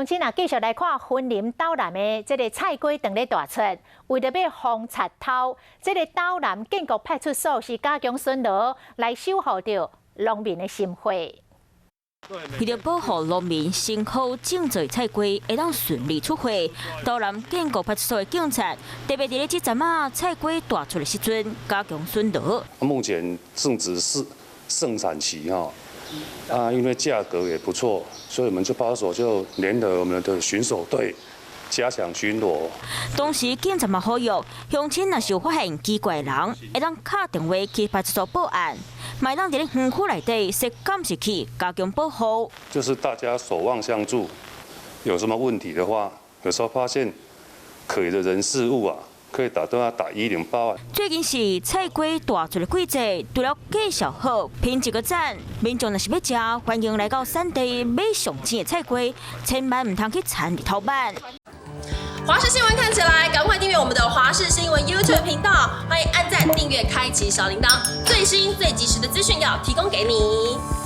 乡亲啊，继续来看云林斗南的这个菜龟长咧大出，为着要防贼偷，这个斗南建国派出所是加强巡逻，来守护着农民的心火。为了保护农民辛苦种植菜龟会当顺利出货，斗南建国派出所的警察特别伫咧这阵啊菜龟大出的时阵加强巡逻。目前正值是盛产期哈。 因为价格也不错，所以我们就派出所就联合我们的巡守队加强巡逻。当时警察嘛呼吁乡亲若是有发现奇怪的人，会当打电话去派出所报案，卖当伫咧园区内底设监视器加强保护。就是大家守望相助，有什么问题的话，有时候发现可疑的人事物啊。 可以打电话打108。最近是菜龟大出的季节，除了介绍好、评一个赞，民众若是要食，欢迎来到产地买上正的菜龟，千万唔通去掺头版。华视新闻看起来，赶快订阅我们的华视新闻 YouTube 频道，欢迎按赞、订阅、开启小铃铛，最新最及时的资讯要提供给你。